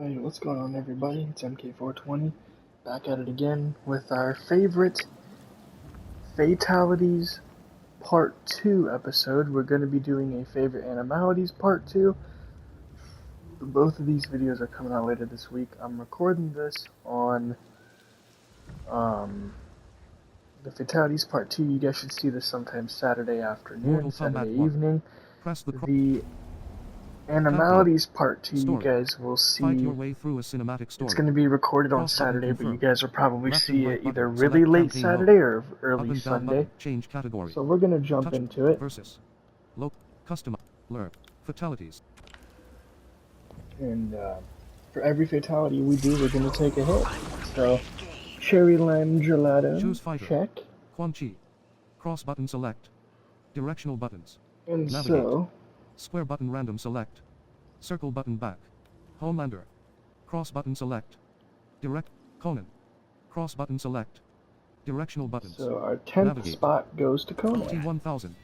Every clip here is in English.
Hey, what's going on, everybody? It's MK420, back at it again with our favorite Fatalities Part 2 episode. We're going to be doing a favorite animalities Part 2. Both of these videos are coming out later this week. I'm recording this on the Fatalities Part 2. You guys should see this sometime Saturday afternoon, Saturday evening. The Animalities Part 2, you guys will see. It's going to be recorded on Saturday, but you guys will probably see it either really late Saturday or early Sunday. So we're going to jump into it. And for every fatality we do, we're going to take a hit. So, cherry lime gelato, check. Quan Chi. Cross button select. Directional buttons. And Navigate. so, Square button random select. Circle button back. Homelander. Cross button select. Direct. Conan. Cross button select. Directional buttons. So our 10th Navigate. spot goes to Conan. T1000.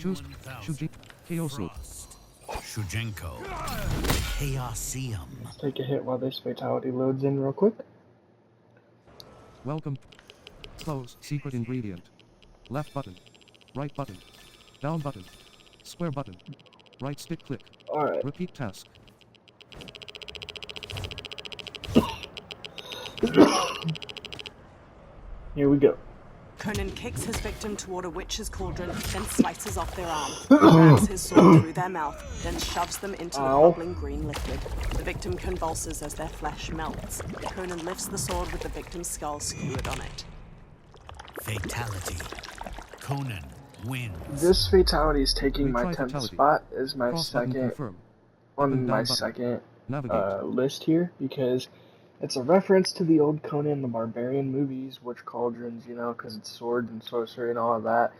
Choose Shuji. Kyosu. Shujenko. Chaosium. Let's take a hit while this fatality loads in real quick. Welcome. Close. Secret ingredient. Left button. Right button. Down button. Square button. Right stick click. Alright. Repeat task. Here we go. Conan kicks his victim toward a witch's cauldron, then slices off their arm. He rams his sword through their mouth, then shoves them into the bubbling green liquid. The victim convulses as their flesh melts. Conan lifts the sword with the victim's skull skewered on it. Fatality. Conan wins. This fatality is taking my Retry 10th fatality. spot as my Cross button second confirm. on my down button. second Navigate. list here, because it's a reference to the old Conan the Barbarian movies, witch cauldrons, you know, because it's sword and sorcery and all of that.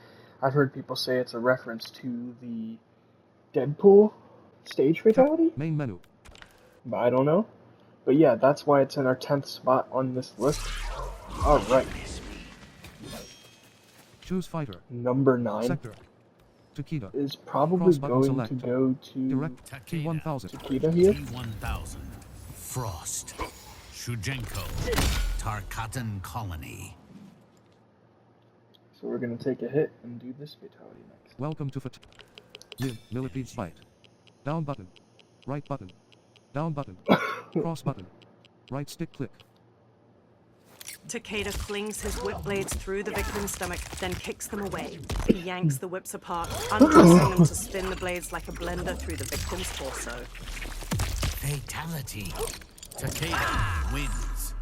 I've heard people say it's a reference to the Deadpool stage fatality, Main menu. but I don't know. But yeah, that's why it's in our 10th spot on this list. Alright, Choose fighter. number 9 Sector. Takeda. is probably Cross button going select. to go to Direct. T1000. Takeda here. T1000. Frost. Shujenko. Tarkatan Colony. So we're going to take a hit and do this fatality next. Welcome to Millipede's bite. Down button. Right button. Down button. Cross button. Right stick click. Takeda flings his whip blades through the victim's stomach, then kicks them away. He yanks the whips apart, undressing them to spin the blades like a blender through the victim's torso. Fatality. Takeda wins.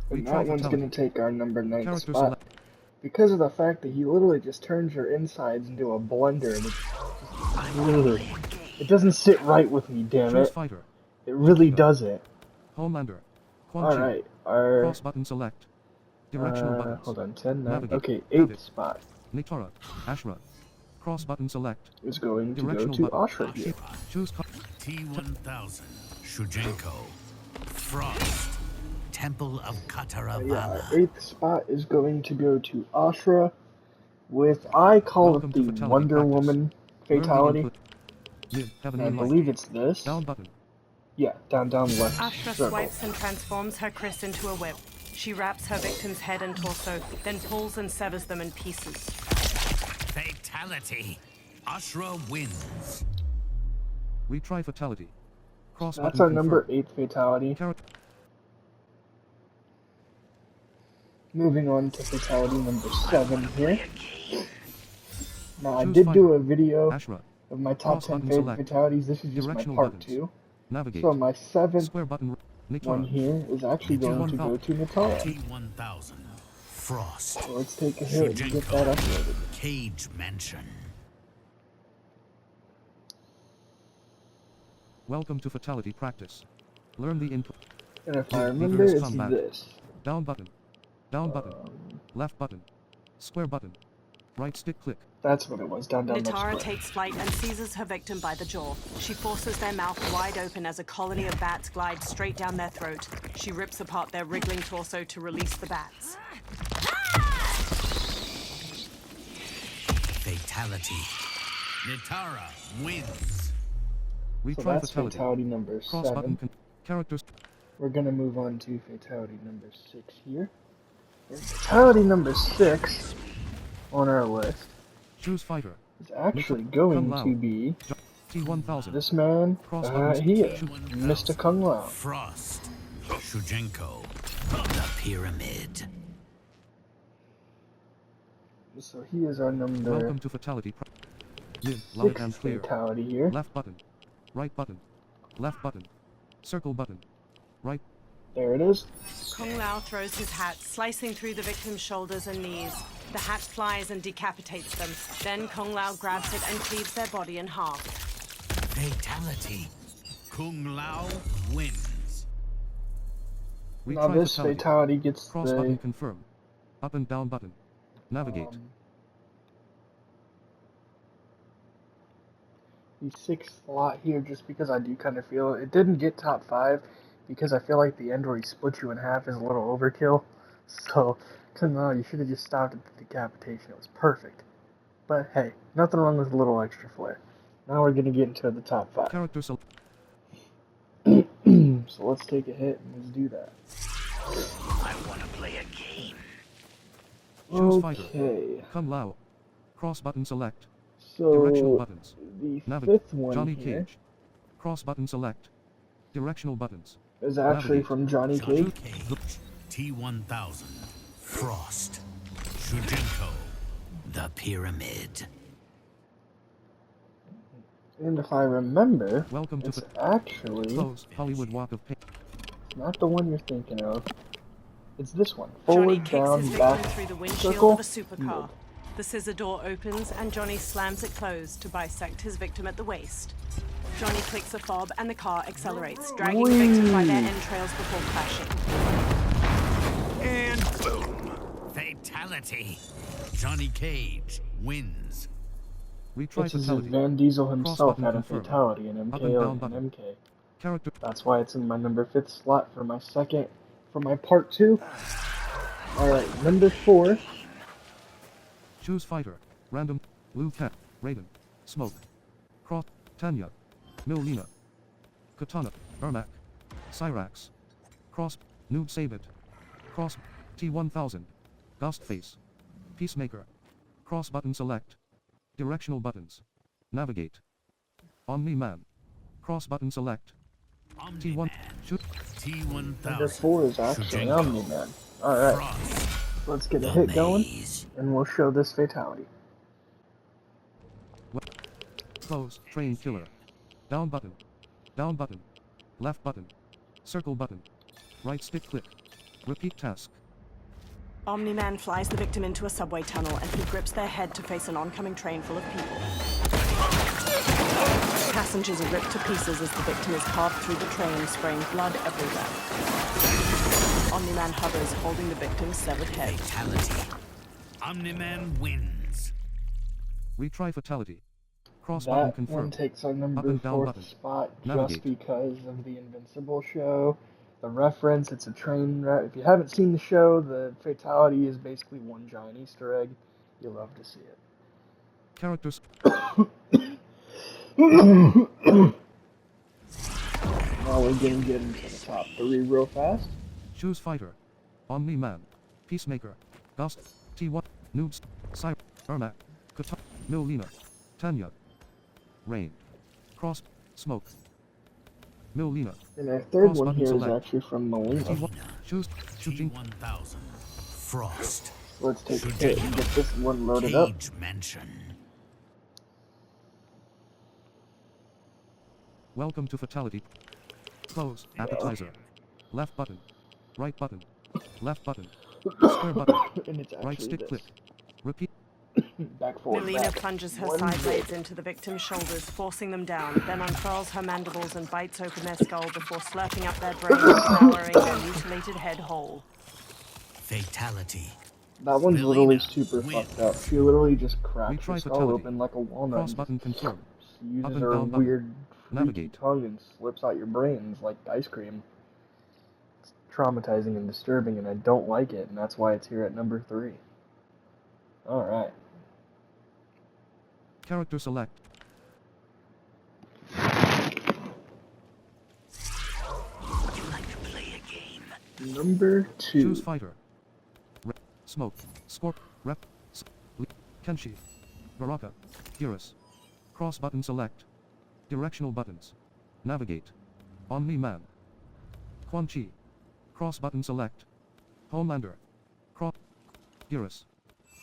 And Retry that one's fatality. going to take our number 9th Character spot. select. Because of the fact that he literally just turns your insides into a blender and it doesn't sit right with me, damn Choose it. fighter. It really doesn't. Homelander. Quan Chi. Alright, our Cross button select. Directional buttons. hold on, 10, 9, Navigate. okay, Navigate. 8th spot Nitara. Ashra. Cross button select. is going to go Directional to button. Ashra here. Choose T1000. Shujenko. Frost. Temple of Yeah, our Kataravana. 8th spot is going to go to Ashra with, I call Welcome it to the fatality Wonder practice. Woman Learn the fatality. input. Live. Heaven I and light. believe it's this. Down button. Yeah, down left Ashra circle. swipes and transforms her Chris into a whip. She wraps her victim's head and torso, then pulls and severs them in pieces. Fatality. Ashra wins. Retry fatality. Cross That's button our number confirm. 8 fatality. Character. Moving on to fatality number 7 here. Now, I Choose did do fighter. a video Ashra. of my top Cross 10 button favorite select. fatalities. This is just my Directional part buttons. 2. Navigate. So my 7th Square button. one Nitara. here is actually going to go to Natara. T1000. Frost. So let's take a hit and get that uploaded. Cage Mansion. Welcome to fatality practice. Learn the input. And if I Yeah, remember, vigorous it's combat. this. Down button. Down button. Left button. Square button. Right stick click. That's what it was, down left Nitara square. takes flight and seizes her victim by the jaw. She forces their mouth wide open as a colony of bats glide straight down their throat. She rips apart their wriggling torso to release the bats. Fatality. Nitara wins. So Retry that's fatality. fatality number Cross 7. button. Characters. we're gonna move on to fatality number 6 here. And fatality number 6 on our list Choose fighter. is actually going to be T1000. this man here, Mr. Kung Lao. Frost. Shujenko. The Pyramid. So he is our number Welcome to fatality. Mid, light 6 and clear. fatality here. Left button. Right button. Left button. Circle button. Right. There it is. Kung Lao throws his hat, slicing through the victim's shoulders and knees. The hat flies and decapitates them. Then Kung Lao grabs it and cleaves their body in half. Fatality. Kung Lao wins. Now Retry this fatality. fatality gets Cross button the confirm. Up and down button. Navigate. the 6th slot here just because I do kind of feel it didn't get top 5 because I feel like the end where he split you in half is a little overkill. So, no, you should have just stopped at the decapitation. It was perfect. But hey, nothing wrong with a little extra flair. Now we're gonna get into the top 5. Character select. So let's take a hit and let's do that. I want to play a game. Choose fighter. Okay, Kung Lao. Cross button select. so Directional buttons. the Navigate. 5th one Johnny here Cage. Cross button select. Directional buttons. is actually Navigate. from Johnny Cage. T1000. Frost. Shujenko. The Pyramid. And if I remember, Welcome to it's actually Close. Hollywood Walk of Pain. not the one you're thinking of. It's this one. Johnny Forward, kicks down, his victim back, through the windshield circle, of a supercar. The scissor door opens and Johnny slams it closed to bisect his victim at the waist. Johnny clicks a fob and the car accelerates, dragging the victim by their entrails before crashing. And boom. Fatality. Johnny Cage wins. Retry This is fatality. Van Diesel himself button had a confirmed. fatality in Up and down MKO button. and MK. Character. That's why it's in my number 5th slot for my part 2. Alright, number 4. Choose fighter. Random. Blue Cat. Raiden. Smoke. Cross. Tanya. Milena. Katana. Ermac. Cyrax. Cross. Noob Sabit. Cross. T1000. Ghostface. Peacemaker. Cross button select. Directional buttons. Navigate. Omni-Man. Cross button select. T1. Shoot. Number T1000. 4 is actually Omni-Man. Alright, Frost. let's get a The hit going, Maze. and we'll show this fatality. Close. Train killer. Down button. Down button. Left button. Circle button. Right stick click. Repeat task. Omni-Man flies the victim into a subway tunnel and he grips their head to face an oncoming train full of people. Passengers are ripped to pieces as the victim is carved through the train, spraying blood everywhere. Omni-Man hovers, holding the victim's severed head. Fatality. Omni-Man wins. Retry fatality. Cross button That one confirmed. takes our number Up and down 4th button. spot just Navigate. because of the Invincible show. The reference, it's a train wreck. If you haven't seen the show, the fatality is basically one giant Easter egg. You'll love to see it. Characters. Now we're gonna get into the top 3 real fast. Choose fighter. Omni-Man. Peacemaker. Ghost. T1. Noobs. Cyber. Ermac. Katana. Milena. Tanya. Rain. Cross. Smoke. Milena. And our third Cross one button here is select. actually from Melina. T1. Choose. Shooting. T1000. Frost. Let's take a hit and get this one loaded up. Cage Mansion. Welcome to fatality. Close. Appetizer. Left button. Right button. Left button. Square button. And it's actually Right stick this. click. Repeat. Back forward, Melina back. plunges her One side hit. blades into the victim's shoulders, forcing them down, then unfurls her mandibles and bites open their skull before slurping up their brains, devouring their mutilated head whole. Fatality. That one's literally Melina super wins. fucked up. She literally just cracked her Retry skull fatality. open like a walnut. Cross button confirmed. She uses Up and her down button. weird freaky Navigate. tongue and slips out your brains like ice cream. It's traumatizing and disturbing, and I don't like it, and that's why it's here at number 3. Alright. Character select. Would you like to play a Number 2. Choose fighter. Smoke. Scorp. Rep. Kenshi. Baraka. Geras. Cross button select. Directional buttons. Navigate. Omni-Man. Quan Chi. Cross button select. Homelander. Cross. Geras.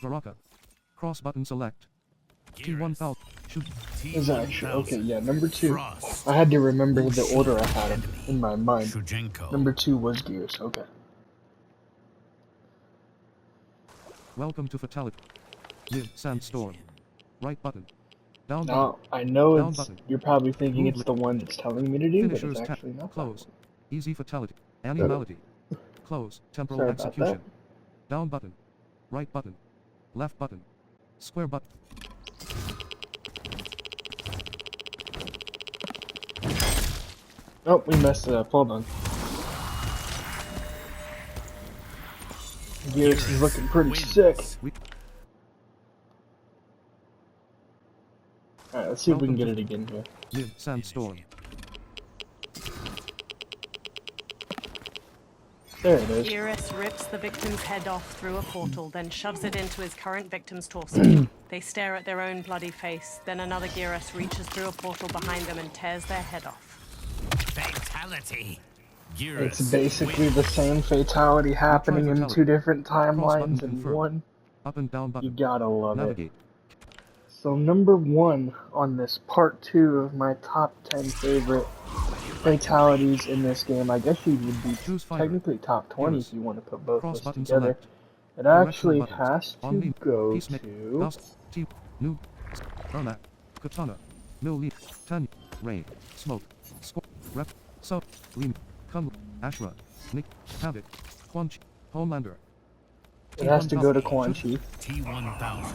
Baraka. Cross button select. T1000. Shoot. Is actually okay. Yeah, number 2. Frost. I had to remember the order I had them in my mind. Shujenko. Number 2 was Gears. Okay. Welcome to Fatality. Mid Sandstorm. Right button. Down Now button. I know Down it's. button. You're probably thinking Move it's the one that's telling me to do, but Finishers it's tap. actually not. Close. Easy fatality. Animality. Close. Temporal Sorry about execution. Down button. Right button. Left button. Square button. Oh, we messed it up. Hold on. Gears is looking pretty sick. Alright, let's see if we can get it again here. Mid Sandstorm. There it is. Geras rips the victim's head off through a portal, then shoves it into his current victim's torso. They stare at their own bloody face, then another Geras reaches through a portal behind them and tears their head off. Fatality. It's basically the same fatality happening in 2 different timelines in one. Up and down You button. gotta love it. Navigate. So number 1 on this part 2 of my top 10 favorite fatalities in this game. I guess you would be Choose fighter. technically top 20 Gears. if you want to put both Cross lists button together. select. It Directional actually buttons. has to Omni. go Peacemaker. to... Dust. T. Noob. Ermac. Katana. Milli. Tan. Ray. Smoke. Squad. Rep. Sub. Lean. Kun. Ashra. Nick. Havoc. Quan Chi. Homelander. It has to go to Quan Chi. T1000.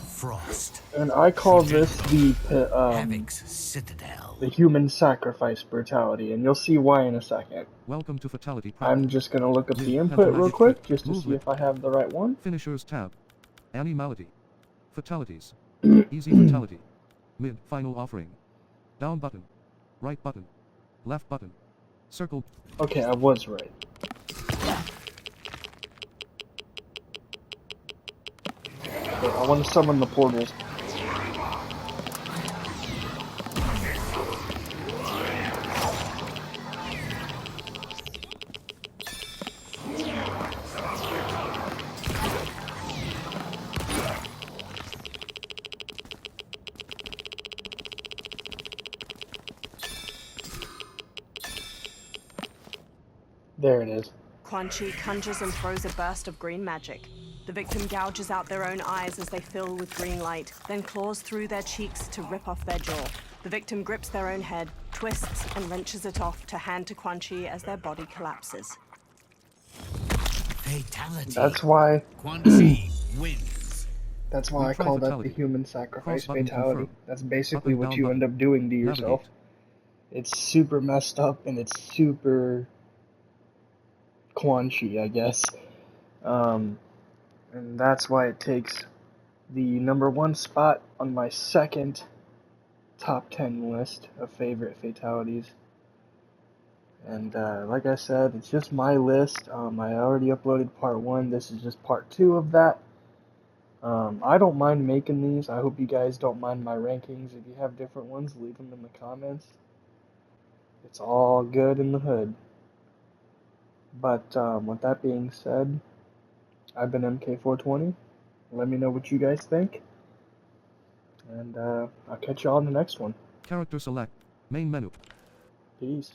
Frost. And I call this the Havoc's Citadel. human sacrifice brutality, and you'll see why in a second. Welcome to Fatality. I'm just gonna look up the input real quick, just to see if I have the right one. Finishers tab. Animality. Fatalities. Easy fatality. Mid. Final offering. Down button. Right button. Left button. Circle. Okay, I was right. Okay, I want to summon the portals. There it is. Quan Chi conjures and throws a burst of green magic. The victim gouges out their own eyes as they fill with green light, then claws through their cheeks to rip off their jaw. The victim grips their own head, twists and wrenches it off to hand to Quan Chi as their body collapses. Fatality. That's why. Quan Chi wins. That's why I Retry call that the fatality. human sacrifice Cross button fatality. confirm. That's basically Up and what down you button. end up doing to yourself. Navigate. It's super messed up and it's super Quan Chi, I guess. And that's why it takes the number 1 spot on my second top 10 list of favorite fatalities. And like I said, it's just my list. I already uploaded part 1. This is just part 2 of that. I don't mind making these. I hope you guys don't mind my rankings. If you have different ones, leave them in the comments. It's all good in the hood. But with that being said, I've been MK420. Let me know what you guys think. And I'll catch you all in the next one. Character select. Main menu. Peace.